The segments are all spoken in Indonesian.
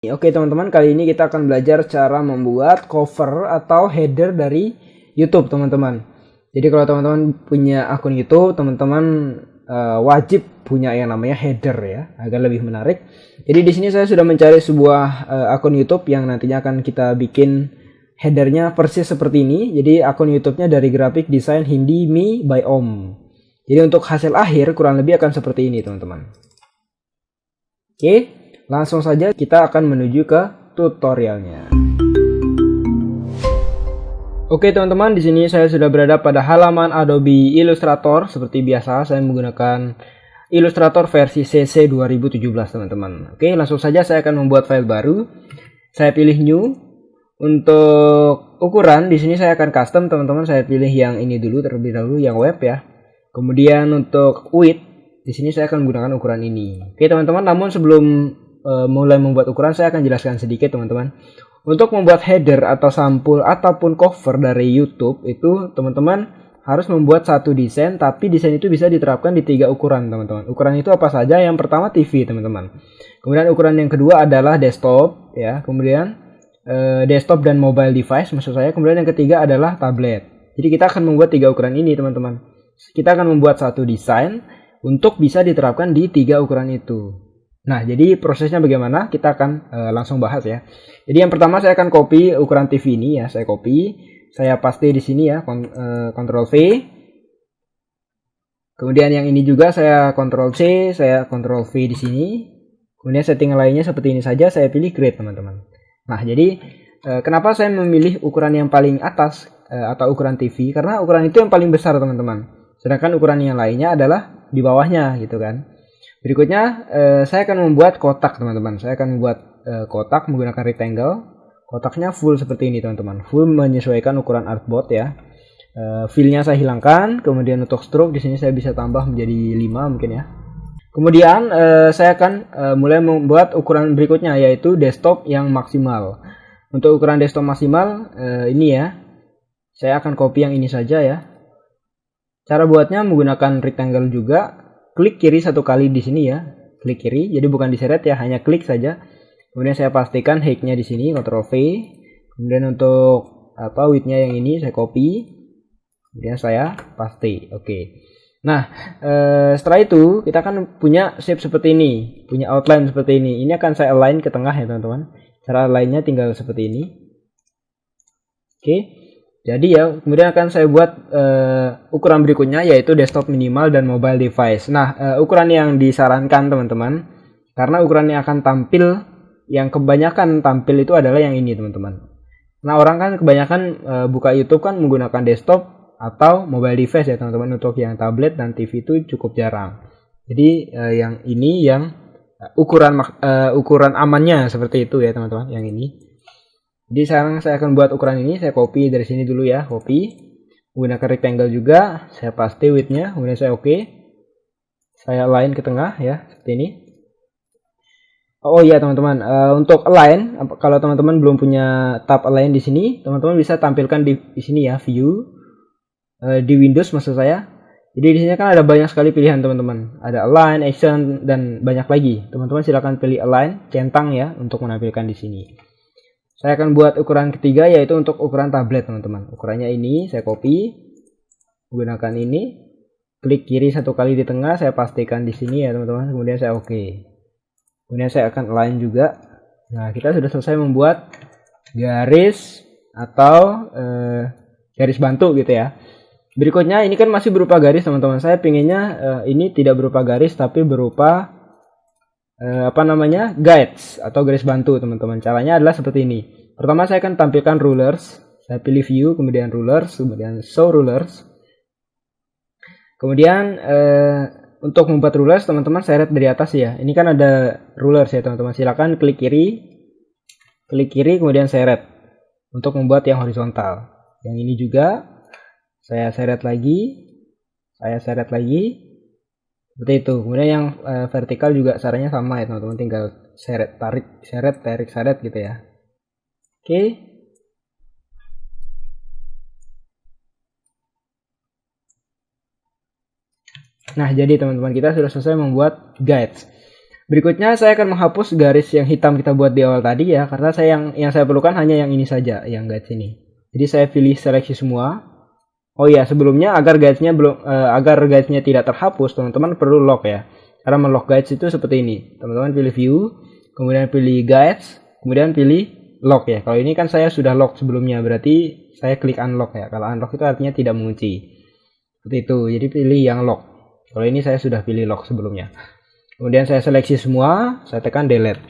Oke teman-teman, kali ini kita akan belajar cara membuat cover atau header dari YouTube teman-teman. Jadi kalau teman-teman punya akun YouTube, teman-teman wajib punya yang namanya header ya, agar lebih menarik. Jadi di sini saya sudah mencari sebuah akun YouTube yang nantinya akan kita bikin headernya persis seperti ini. Jadi akun YouTube-nya dari Graphic Design Hindi Me by Om. Jadi untuk hasil akhir kurang lebih akan seperti ini teman-teman. Oke. Langsung saja kita akan menuju ke tutorialnya. Oke teman-teman, di sini saya sudah berada pada halaman Adobe Illustrator. Seperti biasa saya menggunakan Illustrator versi CC 2017 teman-teman. Oke, langsung saja saya akan membuat file baru. Saya pilih New. Untuk ukuran di sini saya akan custom teman-teman. Saya pilih yang ini dulu terlebih dahulu, yang web ya. Kemudian untuk width di sini saya akan menggunakan ukuran ini. Oke teman-teman, namun sebelum mulai membuat ukuran saya akan jelaskan sedikit teman-teman. Untuk membuat header atau sampul ataupun cover dari YouTube itu teman-teman harus membuat satu desain, tapi desain itu bisa diterapkan di 3 ukuran teman-teman. Ukuran itu apa saja? Yang pertama TV teman-teman. Kemudian ukuran yang kedua adalah desktop ya. Kemudian desktop dan mobile device maksud saya. Kemudian yang ketiga adalah tablet. Jadi kita akan membuat 3 ukuran ini teman-teman. Kita akan membuat satu desain untuk bisa diterapkan di 3 ukuran itu. Nah, jadi prosesnya bagaimana? Kita akan langsung bahas ya. Jadi yang pertama saya akan copy ukuran TV ini ya, saya copy, saya paste di sini ya, Ctrl V. Kemudian yang ini juga saya Ctrl C, saya Ctrl V di sini. Kemudian setting lainnya seperti ini saja, saya pilih create teman-teman. Nah, jadi kenapa saya memilih ukuran yang paling atas atau ukuran TV? Karena ukuran itu yang paling besar teman-teman. Sedangkan ukuran yang lainnya adalah di bawahnya gitu kan. Berikutnya saya akan membuat kotak teman-teman. Saya akan membuat kotak menggunakan rectangle. Kotaknya full seperti ini teman-teman. Full menyesuaikan ukuran artboard ya. Fill-nya saya hilangkan. Kemudian untuk stroke di sini saya bisa tambah menjadi 5 mungkin ya. Kemudian saya akan mulai membuat ukuran berikutnya yaitu desktop yang maksimal. Untuk ukuran desktop maksimal ini ya. Saya akan copy yang ini saja ya. Cara buatnya menggunakan rectangle juga. Klik kiri satu kali di sini ya, klik kiri, jadi bukan diseret ya, hanya klik saja. Kemudian saya pastikan height-nya di sini, Ctrl V. Kemudian untuk width-nya yang ini saya copy, kemudian saya paste. Oke. Nah, setelah itu kita akan punya shape seperti ini, punya outline seperti ini. Ini akan saya align ke tengah ya teman-teman. Cara lainnya tinggal seperti ini. Oke. Jadi ya, kemudian akan saya buat ukuran berikutnya yaitu desktop minimal dan mobile device. Nah, ukuran yang disarankan teman-teman, karena ukuran yang akan tampil, yang kebanyakan tampil itu adalah yang ini teman-teman. Nah, orang kan kebanyakan buka YouTube kan menggunakan desktop atau mobile device ya teman-teman. Untuk yang tablet dan TV itu cukup jarang. Jadi yang ini yang ukuran amannya seperti itu ya teman-teman, yang ini. Jadi sekarang saya akan buat ukuran ini, saya copy dari sini dulu ya, copy. Menggunakan rectangle juga, saya paste width-nya, kemudian saya oke. Saya align ke tengah ya, seperti ini. Oh iya teman-teman, untuk align, kalau teman-teman belum punya tab align di sini, teman-teman bisa tampilkan di sini ya, view. Di Windows maksud saya. Jadi di sini kan ada banyak sekali pilihan teman-teman. Ada align, action, dan banyak lagi. Teman-teman silakan pilih align, centang ya, untuk menampilkan di sini. Saya akan buat ukuran ketiga yaitu untuk ukuran tablet teman-teman. Ukurannya ini saya copy, menggunakan ini, klik kiri satu kali di tengah, saya pastikan di sini ya teman-teman. Kemudian saya oke. Kemudian saya akan align juga. Nah, kita sudah selesai membuat garis atau garis bantu gitu ya. Berikutnya ini kan masih berupa garis teman-teman. Saya pinginnya ini tidak berupa garis tapi berupa guides atau garis bantu teman-teman. Caranya adalah seperti ini. Pertama saya akan tampilkan rulers. Saya pilih view, kemudian rulers, kemudian show rulers. Kemudian untuk membuat rulers teman-teman seret dari atas ya. Ini kan ada rulers ya teman-teman. Silakan klik kiri kemudian seret untuk membuat yang horizontal. Yang ini juga saya seret lagi, seperti itu. Kemudian yang vertikal juga caranya sama ya teman-teman, tinggal seret tarik gitu ya. Oke. Nah, jadi teman-teman kita sudah selesai membuat guides. Berikutnya saya akan menghapus garis yang hitam kita buat di awal tadi ya, karena yang saya perlukan hanya yang ini saja, yang guides ini. Jadi saya pilih seleksi semua. Oh iya, sebelumnya agar guidesnya tidak terhapus, teman-teman perlu lock ya. Cara melock guides itu seperti ini. Teman-teman pilih view, kemudian pilih guides, kemudian pilih lock ya. Kalau ini kan saya sudah lock sebelumnya, berarti saya klik unlock ya. Kalau unlock itu artinya tidak mengunci. Seperti itu. Jadi pilih yang lock. Kalau ini saya sudah pilih lock sebelumnya. Kemudian saya seleksi semua, saya tekan delete.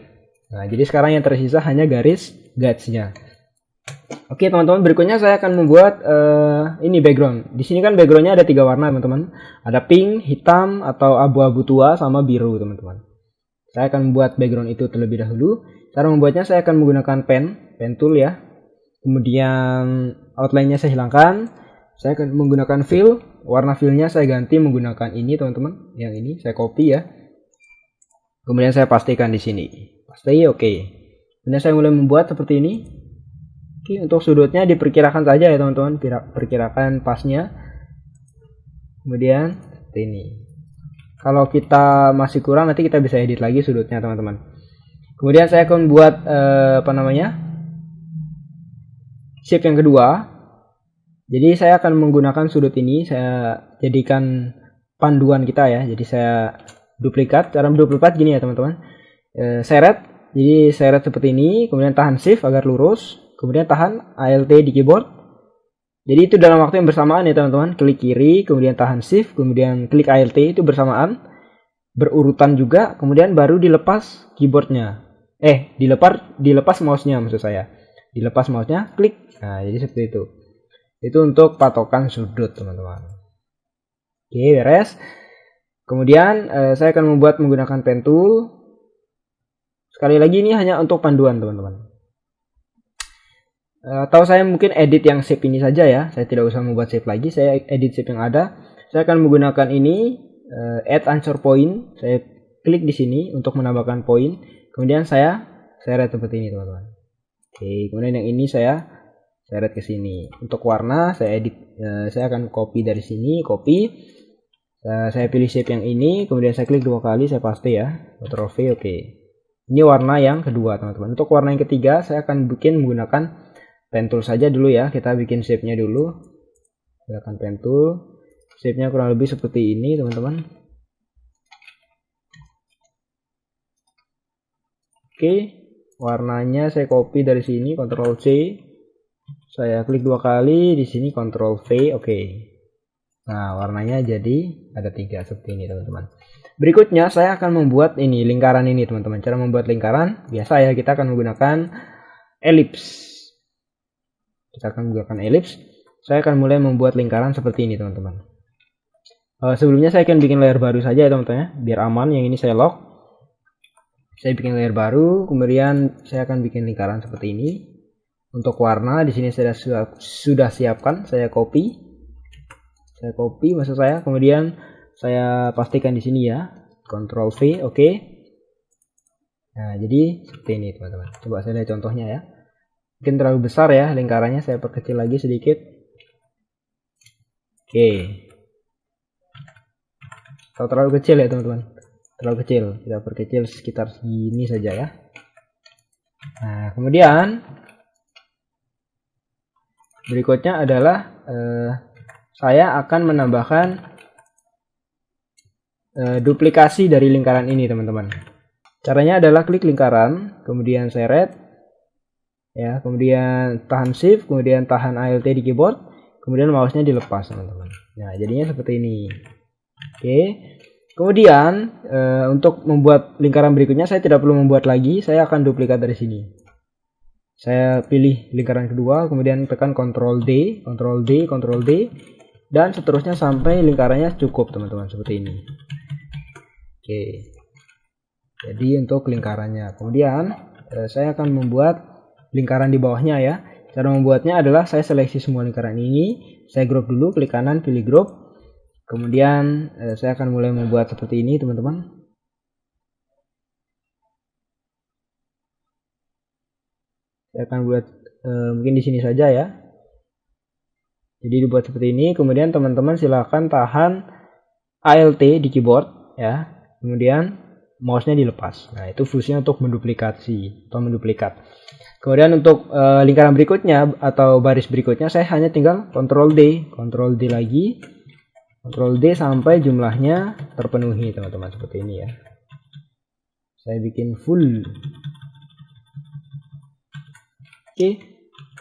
Nah, jadi sekarang yang tersisa hanya garis guides-nya. Oke teman-teman, berikutnya saya akan membuat ini background. Di sini kan backgroundnya ada 3 warna teman-teman. Ada pink, hitam, atau abu-abu tua, sama biru teman-teman. Saya akan membuat background itu terlebih dahulu. Cara membuatnya saya akan menggunakan pen tool ya. Kemudian outline-nya saya hilangkan. Saya akan menggunakan fill. Warna fill-nya saya ganti menggunakan ini teman-teman. Yang ini saya copy ya. Kemudian saya pastikan di sini. Pasti oke. Kemudian saya mulai membuat seperti ini. Oke, untuk sudutnya diperkirakan saja ya teman-teman, perkirakan pasnya. Kemudian seperti ini. Kalau kita masih kurang nanti kita bisa edit lagi sudutnya teman-teman. Kemudian saya akan buat shape yang kedua. Jadi saya akan menggunakan sudut ini, saya jadikan panduan kita ya. Jadi saya duplikat, cara menduplikat gini ya teman-teman. Seret, jadi seret seperti ini, kemudian tahan shift agar lurus. Kemudian tahan Alt di keyboard. Jadi itu dalam waktu yang bersamaan ya teman-teman. Klik kiri, kemudian tahan shift, kemudian klik Alt itu bersamaan. Berurutan juga, kemudian baru dilepas keyboardnya. Dilepas mouse-nya maksud saya. Dilepas mouse-nya, klik. Nah, jadi seperti itu. Itu untuk patokan sudut teman-teman. Oke, beres. Kemudian saya akan membuat menggunakan pen tool. Sekali lagi ini hanya untuk panduan teman-teman. Atau saya mungkin edit yang shape ini saja ya. Saya tidak usah membuat shape lagi. Saya edit shape yang ada. Saya akan menggunakan ini add anchor point. Saya klik di sini untuk menambahkan poin. Kemudian saya seret seperti ini teman-teman. Oke, kemudian yang ini saya seret ke sini. Untuk warna saya edit. Saya akan copy dari sini. Copy. Saya pilih shape yang ini. Kemudian saya klik 2 kali. Saya paste ya. Ctrl V. Oke. Ini warna yang kedua teman-teman. Untuk warna yang ketiga saya akan bikin menggunakan pen tool saja dulu ya. Kita bikin shape-nya dulu. Gunakan pen tool. Shape-nya kurang lebih seperti ini, teman-teman. Oke, warnanya saya copy dari sini, Ctrl C. Saya klik 2 kali, di sini Ctrl V. Oke. Nah, warnanya jadi ada 3 seperti ini, teman-teman. Berikutnya saya akan membuat ini lingkaran ini, teman-teman. Cara membuat lingkaran biasa ya, kita akan menggunakan ellipse. Kita akan menggunakan ellipse. Saya akan mulai membuat lingkaran seperti ini teman-teman. Sebelumnya saya akan bikin layer baru saja ya teman-teman ya. Biar aman, yang ini saya lock. Saya bikin layer baru, kemudian saya akan bikin lingkaran seperti ini. Untuk warna di sini saya sudah siapkan, saya copy. Saya copy maksud saya, kemudian saya pastikan di sini ya. Ctrl V, oke. Nah, jadi seperti ini teman-teman. Coba saya lihat contohnya ya. Mungkin terlalu besar ya lingkarannya, saya perkecil lagi sedikit. Oke. Kalau terlalu kecil ya teman-teman, terlalu kecil, kita perkecil sekitar segini saja ya. Nah, kemudian berikutnya adalah saya akan menambahkan duplikasi dari lingkaran ini teman-teman. Caranya adalah klik lingkaran, kemudian seret. Ya, kemudian tahan shift, kemudian tahan Alt di keyboard, kemudian mouse-nya dilepas teman-teman. Nah, jadinya seperti ini. Oke. Kemudian untuk membuat lingkaran berikutnya saya tidak perlu membuat lagi, saya akan duplikat dari sini. Saya pilih lingkaran kedua, kemudian tekan Ctrl D, Ctrl D, Ctrl D, dan seterusnya sampai lingkarannya cukup teman-teman seperti ini. Oke. Jadi untuk lingkarannya, kemudian saya akan membuat lingkaran di bawahnya ya. Cara membuatnya adalah saya seleksi semua lingkaran ini, saya group dulu, klik kanan, pilih group. Kemudian saya akan mulai membuat seperti ini teman-teman. Saya akan buat mungkin di sini saja ya. Jadi dibuat seperti ini, kemudian teman-teman silahkan tahan Alt di keyboard ya. Kemudian mouse-nya dilepas. Nah, itu fungsinya untuk menduplikasi atau menduplikat. Kemudian untuk lingkaran berikutnya atau baris berikutnya saya hanya tinggal Ctrl D lagi, Ctrl D sampai jumlahnya terpenuhi teman-teman, seperti ini ya. Saya bikin full. Oke,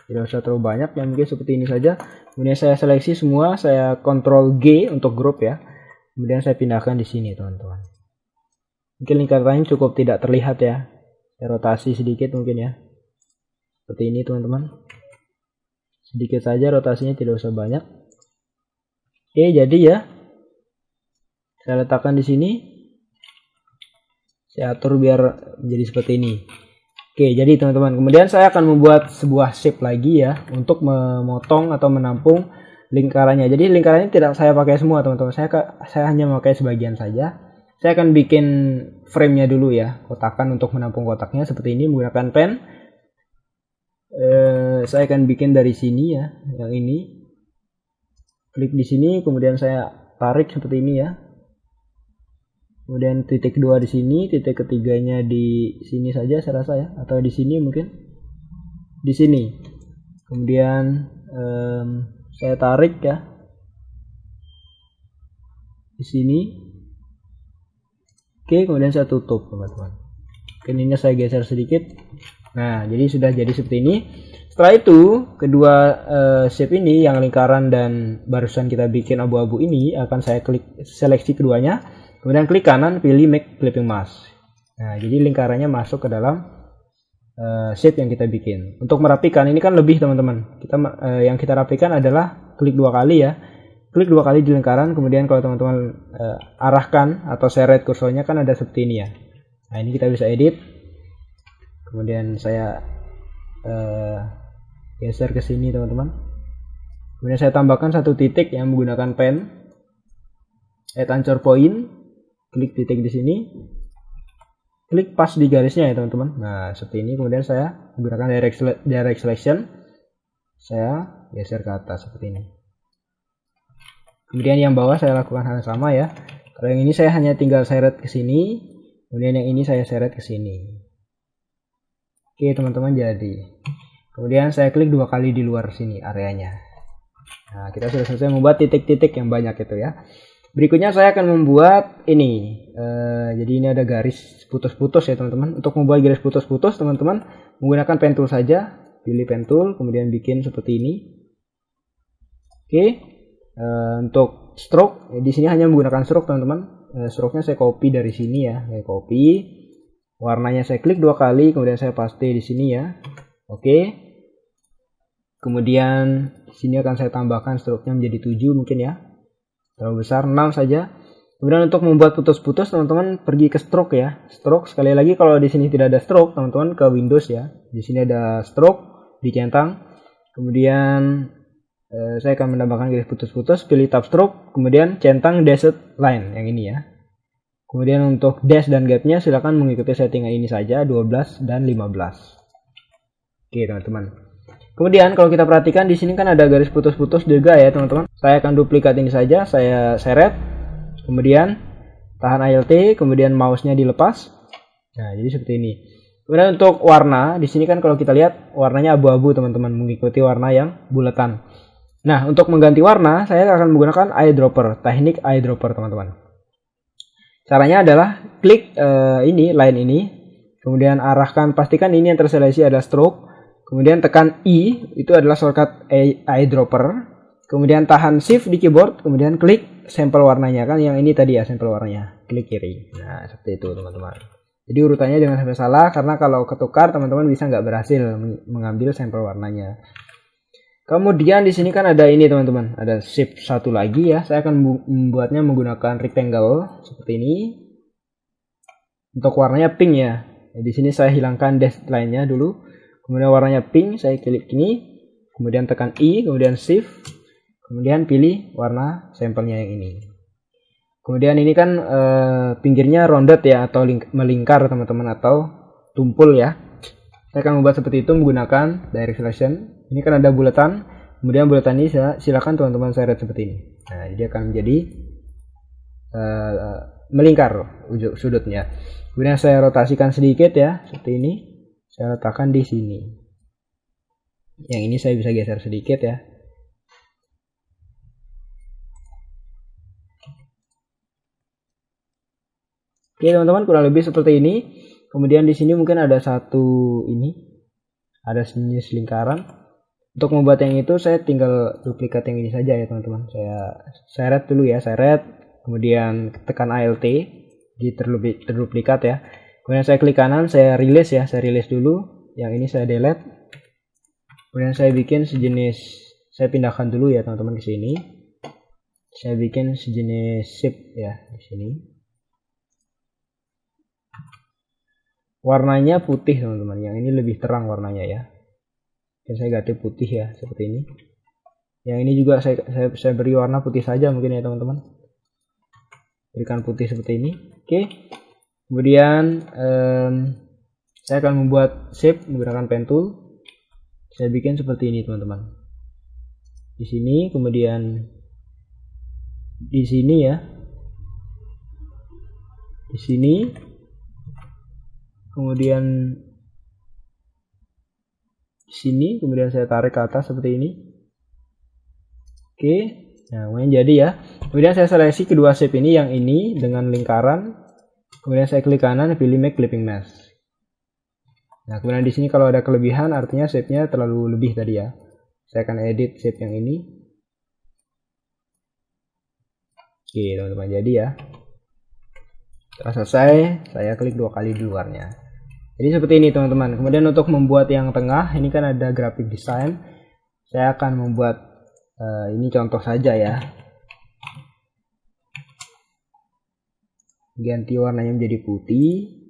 tidak usah terlalu banyak, yang mungkin seperti ini saja. Kemudian saya seleksi semua, saya Ctrl G untuk grup ya. Kemudian saya pindahkan di sini teman-teman. Mungkin lingkarannya cukup tidak terlihat ya. Saya rotasi sedikit mungkin ya. Seperti ini teman-teman. Sedikit saja rotasinya, tidak usah banyak. Oke, jadi ya. Saya letakkan di sini. Saya atur biar menjadi seperti ini. Oke, jadi teman-teman, kemudian saya akan membuat sebuah shape lagi ya untuk memotong atau menampung lingkarannya. Jadi lingkarannya tidak saya pakai semua teman-teman. Saya hanya memakai sebagian saja. Saya akan bikin frame-nya dulu ya, kotakan untuk menampung kotaknya seperti ini menggunakan pen. Saya akan bikin dari sini ya, yang ini. Klik di sini, kemudian saya tarik seperti ini ya. Kemudian titik 2 di sini, titik ketiganya di sini saja saya rasa ya, atau di sini mungkin. Di sini. Kemudian saya tarik ya. Di sini. Oke, kemudian saya tutup teman-teman. Ininya saya geser sedikit. Nah, jadi sudah jadi seperti ini. Setelah itu, kedua shape ini yang lingkaran dan barusan kita bikin abu-abu ini akan saya klik seleksi keduanya. Kemudian klik kanan, pilih make clipping mask. Nah, jadi lingkarannya masuk ke dalam shape yang kita bikin. Untuk merapikan ini kan lebih teman-teman. Yang kita rapikan adalah klik 2 kali ya. Klik 2 kali di lingkaran, kemudian kalau teman-teman arahkan atau seret kursornya kan ada seperti ini ya. Nah, ini kita bisa edit. Kemudian saya geser ke sini teman-teman. Kemudian saya tambahkan satu titik yang menggunakan pen. Add anchor point. Klik titik di sini. Klik pas di garisnya ya teman-teman. Nah, seperti ini. Kemudian saya menggunakan direct selection. Saya geser ke atas seperti ini. Kemudian yang bawah saya lakukan hal yang sama ya. Kalau yang ini saya hanya tinggal seret ke sini. Kemudian yang ini saya seret ke sini. Oke teman-teman, jadi. Kemudian saya klik 2 kali di luar sini areanya. Nah, kita sudah selesai membuat titik-titik yang banyak itu ya. Berikutnya saya akan membuat ini. Jadi ini ada garis putus-putus ya teman-teman. Untuk membuat garis putus-putus teman-teman menggunakan pen tool saja. Pilih pen tool, kemudian bikin seperti ini. Oke. Untuk stroke, di sini hanya menggunakan stroke teman-teman. Stroke-nya saya copy dari sini ya. Saya copy. Warnanya saya klik 2 kali, kemudian saya paste di sini ya. Oke. Kemudian di sini akan saya tambahkan stroke-nya menjadi 7 mungkin ya. Terlalu besar, 6 saja. Kemudian untuk membuat putus-putus teman-teman pergi ke stroke ya. Stroke, sekali lagi kalau di sini tidak ada stroke teman-teman ke Windows ya. Di sini ada stroke, dicentang. Kemudian saya akan menambahkan garis putus-putus, pilih tab stroke, kemudian centang dashed line yang ini ya. Kemudian untuk dash dan gapnya silakan mengikuti settingan ini saja, 12 dan 15. Oke teman-teman. Kemudian kalau kita perhatikan di sini kan ada garis putus-putus juga ya teman-teman. Saya akan duplikat ini saja, saya seret, kemudian tahan Alt, kemudian mouse-nya dilepas. Nah jadi seperti ini. Kemudian untuk warna, di sini kan kalau kita lihat warnanya abu-abu teman-teman, mengikuti warna yang bulatan. Nah, untuk mengganti warna, saya akan menggunakan eyedropper, teknik eyedropper, teman-teman. Caranya adalah klik line ini, kemudian arahkan, pastikan ini yang terseleksi ada stroke, kemudian tekan I, itu adalah shortcut eyedropper, kemudian tahan shift di keyboard, kemudian klik sampel warnanya, kan yang ini tadi ya sampel warnanya, klik kiri. Nah, seperti itu, teman-teman. Jadi urutannya jangan sampai salah, karena kalau ketukar, teman-teman bisa nggak berhasil mengambil sampel warnanya. Kemudian di sini kan ada ini teman-teman, ada shape satu lagi ya. Saya akan membuatnya menggunakan rectangle seperti ini. Untuk warnanya pink ya. Di sini saya hilangkan dash line-nya dulu. Kemudian warnanya pink, saya klik ini. Kemudian tekan I, kemudian shift. Kemudian pilih warna sampelnya yang ini. Kemudian ini kan pinggirnya rounded ya, atau melingkar teman-teman, atau tumpul ya. Saya akan membuat seperti itu menggunakan direct selection. Ini kan ada bulatan, kemudian bulatan ini silakan teman-teman seret seperti ini. Nah, jadi akan menjadi melingkar ujung sudutnya. Kemudian saya rotasikan sedikit ya, seperti ini. Saya letakkan di sini. Yang ini saya bisa geser sedikit ya. Oke teman-teman, kurang lebih seperti ini. Kemudian di sini mungkin ada satu ini, ada jenis lingkaran. Untuk membuat yang itu saya tinggal duplikat yang ini saja ya teman-teman. Saya seret dulu ya, seret, kemudian tekan Alt di terduplikat ya. Kemudian saya klik kanan, saya release ya, saya release dulu. Yang ini saya delete. Kemudian saya bikin sejenis, saya pindahkan dulu ya teman-teman ke sini. Saya bikin sejenis shape ya di sini. Warnanya putih teman-teman, yang ini lebih terang warnanya ya. Dan saya ganti putih ya, seperti ini. Yang ini juga saya beri warna putih saja mungkin ya teman-teman. Berikan putih seperti ini. Oke. Kemudian saya akan membuat shape menggunakan pen tool. Saya bikin seperti ini teman-teman. Di sini, kemudian di sini ya. Di sini. Kemudian di sini, kemudian saya tarik ke atas seperti ini. Oke, nah kemudian jadi ya. Kemudian saya seleksi kedua shape ini, yang ini dengan lingkaran. Kemudian saya klik kanan, pilih make clipping mask. Nah kemudian di sini kalau ada kelebihan, artinya shape-nya terlalu lebih tadi ya. Saya akan edit shape yang ini. Oke teman-teman, jadi ya. Setelah selesai, saya klik 2 kali di luarnya. Jadi seperti ini teman-teman. Kemudian untuk membuat yang tengah, ini kan ada graphic design. Saya akan membuat ini contoh saja ya. Ganti warnanya menjadi putih.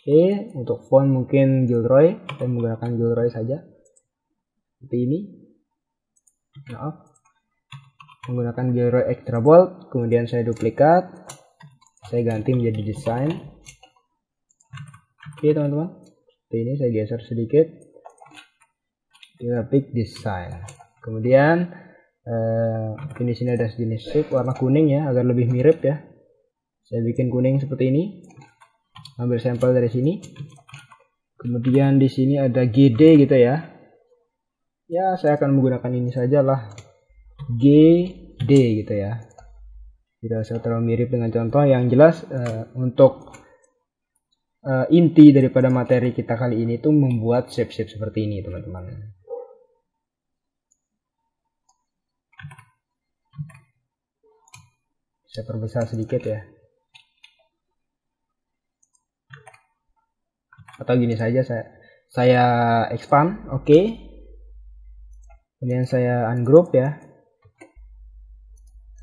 Oke, untuk font mungkin Gilroy. Saya menggunakan Gilroy saja. Seperti ini. Maaf. Menggunakan Gilroy extra bold, kemudian saya duplikat, saya ganti menjadi desain. Oke teman-teman, seperti ini saya geser sedikit, graphic design. Kemudian di sini ada jenis shape warna kuning ya, agar lebih mirip ya. Saya bikin kuning seperti ini, ambil sampel dari sini. Kemudian di sini ada GD gitu ya. Ya saya akan menggunakan ini saja lah. GD gitu ya, tidak usah terlalu mirip dengan contoh. Yang jelas untuk inti daripada materi kita kali ini tuh membuat shape-shape seperti ini teman-teman. Saya perbesar sedikit ya, atau gini saja, saya expand. Oke. Kemudian saya ungroup ya.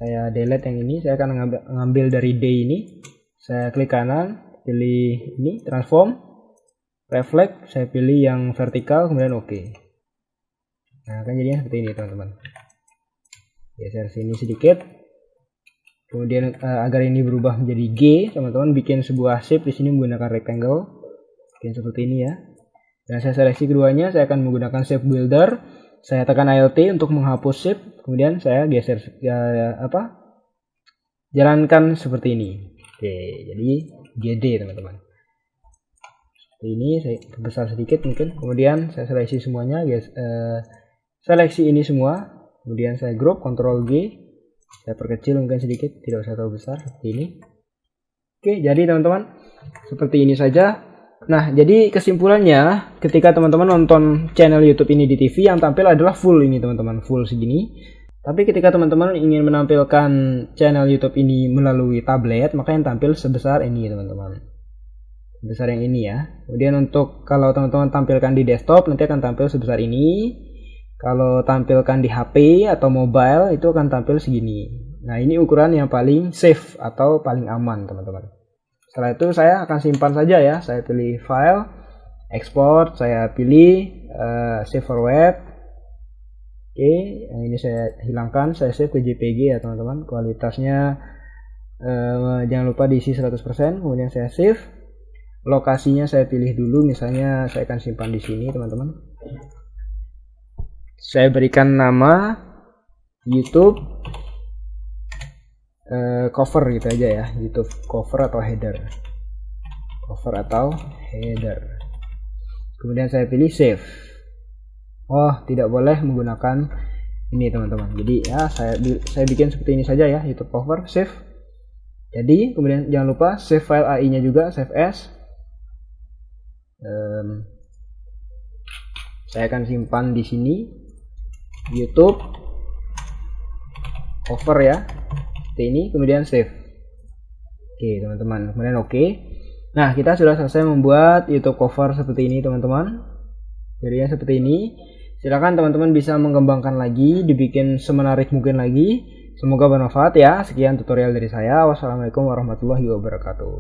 Saya delete yang ini, saya akan ngambil dari D ini. Saya klik kanan, pilih ini, transform, reflect, saya pilih yang vertikal, kemudian oke. Nah, kan jadinya seperti ini teman-teman. Geser sini sedikit. Kemudian agar ini berubah menjadi G, teman-teman bikin sebuah shape di sini menggunakan rectangle. Bikin seperti ini ya. Dan saya seleksi keduanya, saya akan menggunakan shape builder. Saya tekan Alt untuk menghapus shape, kemudian saya geser jalankan seperti ini. Oke, jadi GD teman-teman. Seperti ini, saya besar sedikit mungkin. Kemudian saya seleksi semuanya, guys. Seleksi ini semua, kemudian saya group, Ctrl G, saya perkecil mungkin sedikit, tidak usah terlalu besar seperti ini. Oke, jadi teman-teman seperti ini saja. Nah, jadi kesimpulannya, ketika teman-teman nonton channel YouTube ini di TV, yang tampil adalah full ini teman-teman, full segini. Tapi ketika teman-teman ingin menampilkan channel YouTube ini melalui tablet, maka yang tampil sebesar ini teman-teman, sebesar yang ini ya. Kemudian untuk kalau teman-teman tampilkan di desktop, nanti akan tampil sebesar ini. Kalau tampilkan di HP atau mobile, itu akan tampil segini. Nah, ini ukuran yang paling safe atau paling aman teman-teman. Setelah itu saya akan simpan saja ya. Saya pilih file, export, saya pilih save for web. Oke, yang ini saya hilangkan, saya save ke JPG ya teman-teman. Kualitasnya jangan lupa diisi 100%. Kemudian saya save. Lokasinya saya pilih dulu, misalnya saya akan simpan di sini teman-teman. Saya berikan nama YouTube cover gitu aja ya, YouTube cover atau header. Cover atau header. Kemudian saya pilih save. Oh, tidak boleh menggunakan ini teman-teman. Jadi ya saya bikin seperti ini saja ya, YouTube cover, save. Jadi kemudian jangan lupa save file AI-nya juga, save as. Saya akan simpan di sini YouTube cover ya, seperti ini, kemudian save. Oke teman-teman, kemudian oke. Nah, kita sudah selesai membuat YouTube cover seperti ini teman-teman. Jadinya seperti ini. Silakan teman-teman bisa mengembangkan lagi, dibikin semenarik mungkin lagi. Semoga bermanfaat ya. Sekian tutorial dari saya. Wassalamualaikum warahmatullahi wabarakatuh.